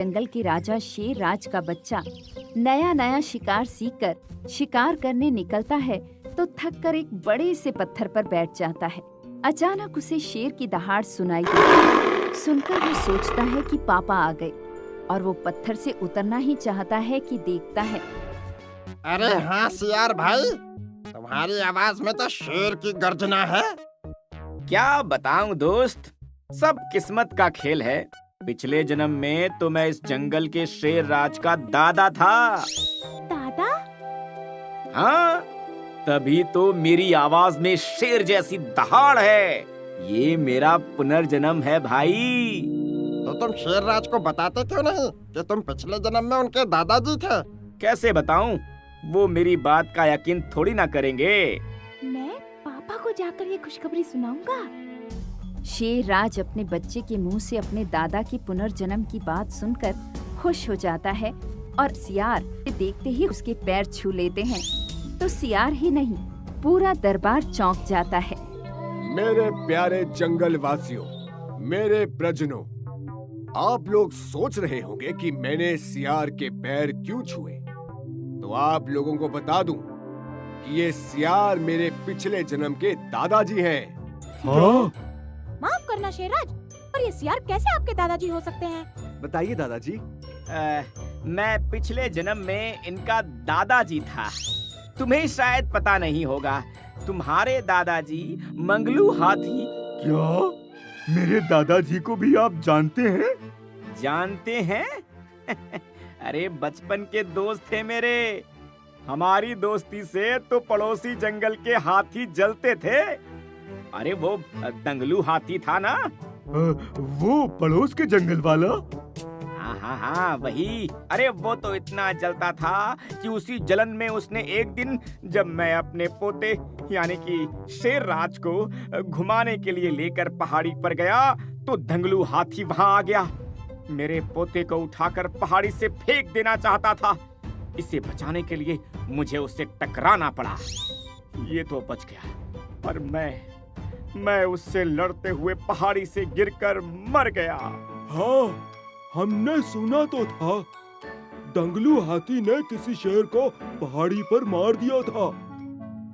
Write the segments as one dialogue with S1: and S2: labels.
S1: जंगल के राजा शेर राज का बच्चा नया नया शिकार सीखकर शिकार करने निकलता है तो थक कर एक बड़े से पत्थर पर बैठ जाता है। अचानक उसे शेर की दहाड़ सुनाई देती। सुनकर वो सोचता है कि पापा आ गए और वो पत्थर से उतरना ही चाहता है कि देखता है।
S2: अरे हाँ सियार भाई, तुम्हारी आवाज में तो शेर की गर्जना है।
S3: क्या बताऊं दोस्त, सब किस्मत का खेल है। पिछले जन्म में तो मैं इस जंगल के शेर राज का दादा था।
S4: दादा?
S3: हाँ, तभी तो मेरी आवाज में शेर जैसी दहाड़ है। ये मेरा पुनर्जन्म है भाई।
S2: तो तुम शेर राज को बताते क्यों नहीं कि तुम पिछले जन्म में उनके दादाजी थे?
S3: कैसे बताऊं? वो मेरी बात का यकीन थोड़ी ना करेंगे।
S4: मैं पापा को जाकर ये खुशखबरी सुनाऊंगा।
S1: शेर राज अपने बच्चे के मुंह से अपने दादा की पुनर्जन्म की बात सुनकर खुश हो जाता है और सियार देखते ही उसके पैर छू लेते हैं। तो सियार ही नहीं, पूरा दरबार चौंक जाता है।
S5: मेरे प्यारे जंगल वासियों, मेरे प्रजनों, आप लोग सोच रहे होंगे कि मैंने सियार के पैर क्यों छुए। तो आप लोगों को बता दूं कि ये सियार मेरे पिछले जन्म के दादाजी हैं।
S6: हाँ?
S4: माफ करना शेरराज, पर ये सियार कैसे आपके दादाजी हो सकते हैं?
S6: बताइए दादाजी।
S3: मैं पिछले जन्म में इनका दादाजी था। तुम्हें शायद पता नहीं होगा, तुम्हारे दादाजी मंगलू हाथी।
S6: क्या? मेरे दादाजी को भी आप जानते हैं?
S3: जानते हैं? अरे बचपन के दोस्त थे मेरे। हमारी दोस्ती से तो पड़ोसी जंगल के हाथी जलते थे। अरे वो दंगलू हाथी था ना?
S6: वो पड़ोस के जंगल वाला?
S3: हाँ वही। अरे वो तो इतना जलता था कि उसी जलन में उसने एक दिन, जब मैं अपने पोते यानी कि शेर राज को घुमाने के लिए लेकर पहाड़ी पर गया तो दंगलू हाथी वहां आ गया। मेरे पोते को उठाकर पहाड़ी से फेंक देना चाहता था। इसे बचाने के लिए मुझे उससे टकराना पड़ा। ये तो बच गया, पर मैं उससे लड़ते हुए पहाड़ी से गिरकर मर गया।
S6: हाँ, हमने सुना तो था। दंगलू हाथी ने किसी शेर को पहाड़ी पर मार दिया था।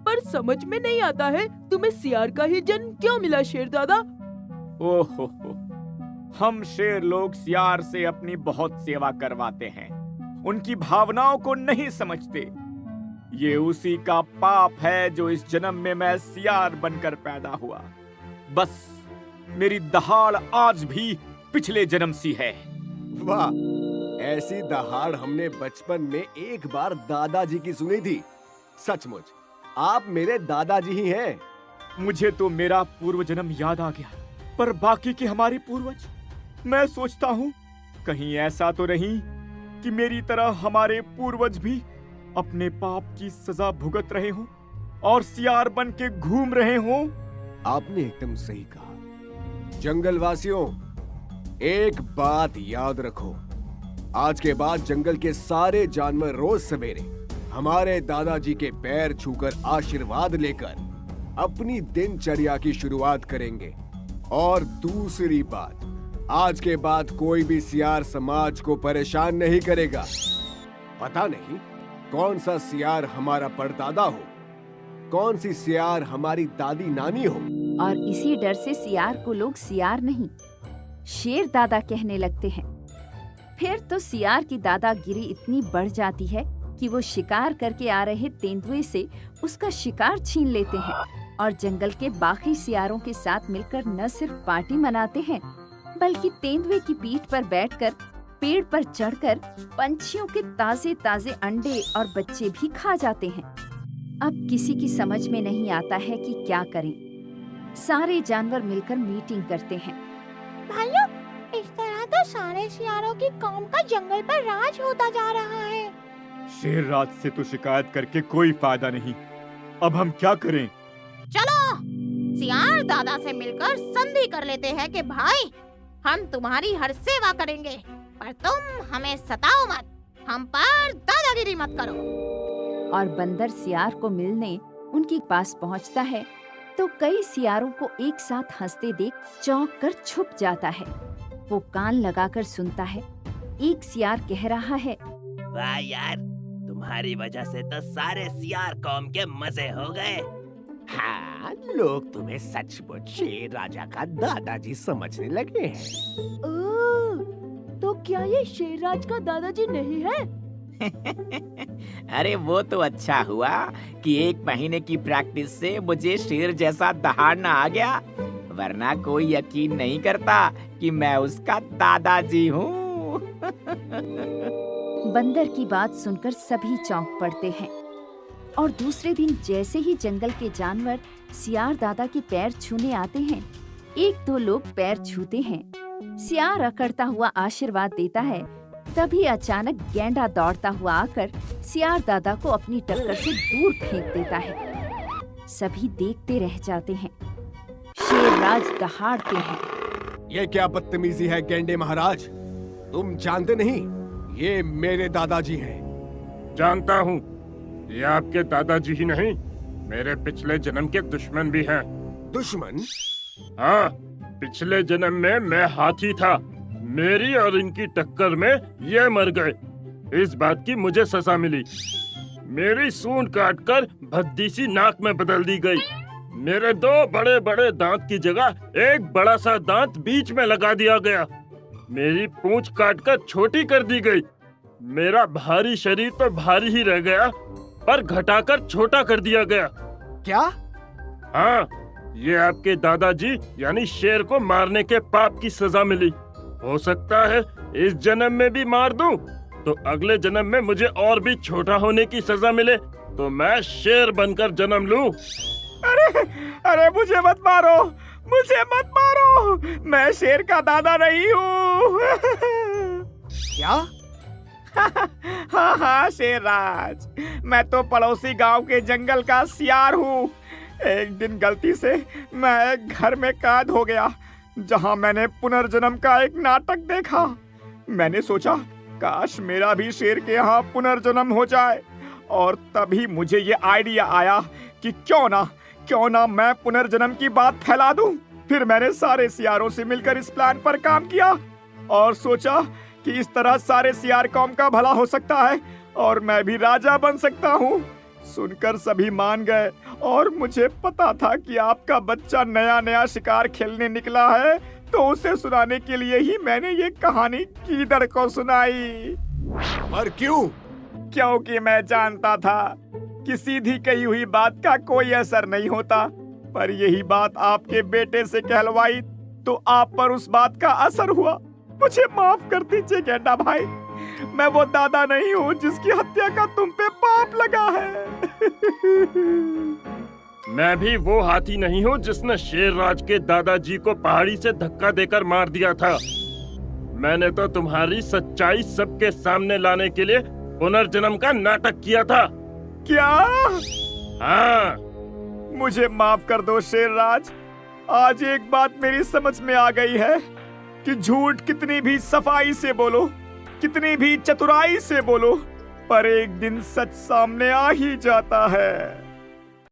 S7: पर समझ में नहीं आता है, तुम्हें सियार का ही जन्म क्यों मिला शेर दादा?
S3: ओहो, हम शेर लोग सियार से अपनी बहुत सेवा करवाते हैं, उनकी भावनाओं को नहीं समझते। ये उसी का पाप है जो इस जन्म में मैं सियार बनकर पैदा हुआ। बस मेरी दहाड़ आज भी पिछले जन्म सी है।
S5: वाह, ऐसी दहाड़ हमने बचपन में एक बार दादाजी की सुनी थी। सचमुच आप मेरे दादाजी ही हैं।
S3: मुझे तो मेरा पूर्व जन्म याद आ गया, पर बाकी के हमारे पूर्वज, मैं सोचता हूँ कहीं ऐसा तो नहीं कि मेरी तरह हमारे पूर्वज भी अपने पाप की सजा भुगत रहे हों और सियार बन के घूम रहे हों।
S5: आपने एकदम सही कहा। जंगल वासियों, एक बात याद रखो, आज के बाद जंगल के सारे जानवर रोज सवेरे हमारे दादाजी के पैर छूकर आशीर्वाद लेकर अपनी दिनचर्या की शुरुआत करेंगे। और दूसरी बात, आज के बाद कोई भी सियार समाज को परेशान नहीं करेगा। पता नहीं कौन सा सियार हमारा परदादा हो, कौन सी सियार हमारी दादी नानी हो।
S1: और इसी डर से सियार को लोग सियार नहीं, शेर दादा कहने लगते हैं। फिर तो सियार की दादागिरी इतनी बढ़ जाती है कि वो शिकार करके आ रहे तेंदुए से उसका शिकार छीन लेते हैं और जंगल के बाकी सियारों के साथ मिलकर न सिर्फ पार्टी मनाते हैं, बल्कि तेंदुए की पीठ पर बैठकर पेड़ पर चढ़कर पंछियों के ताजे ताजे अंडे और बच्चे भी खा जाते हैं। अब किसी की समझ में नहीं आता है कि क्या करें। सारे जानवर मिलकर मीटिंग करते हैं।
S4: भाइयों, इस तरह तो सारे सियारों की कौम का जंगल पर राज होता जा रहा है।
S6: शेर राज से तो शिकायत करके कोई फायदा नहीं। अब हम क्या करें?
S4: चलो सियार दादा से मिलकर संधि कर लेते हैं कि भाई, हम तुम्हारी हर सेवा करेंगे, पर तुम हमें सताओ मत, हम पर दादागिरी मत करो।
S1: और बंदर सियार को मिलने उनके पास पहुंचता है तो कई सियारों को एक साथ हंसते देख चौंक कर छुप जाता है। वो कान लगाकर सुनता है एक सियार कह रहा है,
S8: वाह यार, तुम्हारी वजह से तो सारे सियार कौम के मजे हो गए।
S5: हाँ, लोग तुम्हें सचमुच शेर राजा का दादाजी समझने लगे हैं।
S7: ओह, तो क्या ये शेरराज का दादाजी नहीं है?
S3: अरे वो तो अच्छा हुआ कि 1 महीने की प्रैक्टिस से मुझे शेर जैसा दहाड़ना आ गया, वरना कोई यकीन नहीं करता कि मैं उसका दादाजी हूँ।
S1: बंदर की बात सुनकर सभी चौंक पड़ते हैं और दूसरे दिन जैसे ही जंगल के जानवर सियार दादा के पैर छूने आते हैं, 1-2 लोग पैर छूते हैं। सियार अकड़ता हुआ आशीर्वाद देता है। तभी अचानक गैंडा दौड़ता हुआ आकर सियार दादा को अपनी टक्कर से दूर फेंक देता है। सभी देखते रह जाते हैं। शेरराज दहाड़ते हैं।
S5: ये क्या बदतमीजी है गेंडे महाराज? तुम जानते नहीं, ये मेरे दादाजी हैं।
S6: जानता हूँ, ये आपके दादाजी ही नहीं, मेरे पिछले जन्म के दुश्मन भी हैं।
S5: दुश्मन?
S6: हाँ, पिछले जन्म में मैं हाथी था। मेरी और इनकी टक्कर में ये मर गए। इस बात की मुझे सजा मिली। मेरी सूंड काटकर भद्दी सी नाक में बदल दी गई। मेरे 2 बड़े बड़े दांत की जगह एक बड़ा सा दांत बीच में लगा दिया गया। मेरी पूंछ काटकर छोटी कर दी गई। मेरा भारी शरीर तो भारी ही रह गया, पर घटाकर छोटा कर दिया गया।
S5: क्या?
S6: हाँ, ये आपके दादाजी यानी शेर को मारने के पाप की सजा मिली। हो सकता है इस जन्म में भी मार दूं, तो अगले जन्म में मुझे और भी छोटा होने की सजा मिले, तो मैं शेर बनकर जन्म लूं।
S3: अरे मुझे मत मारो, मुझे मत मारो, मैं शेर का दादा नहीं हूँ।
S5: क्या?
S3: हाँ शेरराज, मैं तो पड़ोसी गांव के जंगल का सियार हूँ। एक दिन गलती से मैं एक घर में कैद हो गया, जहाँ मैंने पुनर्जन्म का एक नाटक देखा। मैंने सोचा काश मेरा भी शेर के यहाँ पुनर्जन्म हो जाए, और तभी मुझे ये आइडिया आया कि क्यों ना मैं पुनर्जन्म की बात फैला दूं। फिर मैंने सारे सियारों से मिलकर इस प्लान पर काम किया और सोचा कि इस तरह सारे सियार कौम का भला हो सकता है और मैं भी राजा बन सकता हूँ। सुनकर सभी मान गए और मुझे पता था कि आपका बच्चा नया शिकार खेलने निकला है, तो उसे सुनाने के लिए ही मैंने ये कहानी गीदड़ को सुनाई।
S5: पर क्यों?
S3: क्योंकि मैं जानता था कि सीधी कही हुई बात का कोई असर नहीं होता, पर यही बात आपके बेटे से कहलवाई तो आप पर उस बात का असर हुआ। मुझे माफ कर दीजिए गेंडा भाई, मैं वो दादा नहीं हूँ जिसकी हत्या का तुम पे पाप लगा है।
S6: मैं भी वो हाथी नहीं हूँ जिसने शेरराज के दादाजी को पहाड़ी से धक्का देकर मार दिया था। मैंने तो तुम्हारी सच्चाई सबके सामने लाने के लिए पुनर्जन्म का नाटक किया था।
S3: क्या?
S6: हाँ।
S3: मुझे माफ कर दो शेरराज। आज एक बात मेरी समझ में आ गई है कि झूठ कितनी भी सफाई से बोलो, कितनी भी चतुराई से बोलो, पर एक दिन सच सामने आ ही जाता है।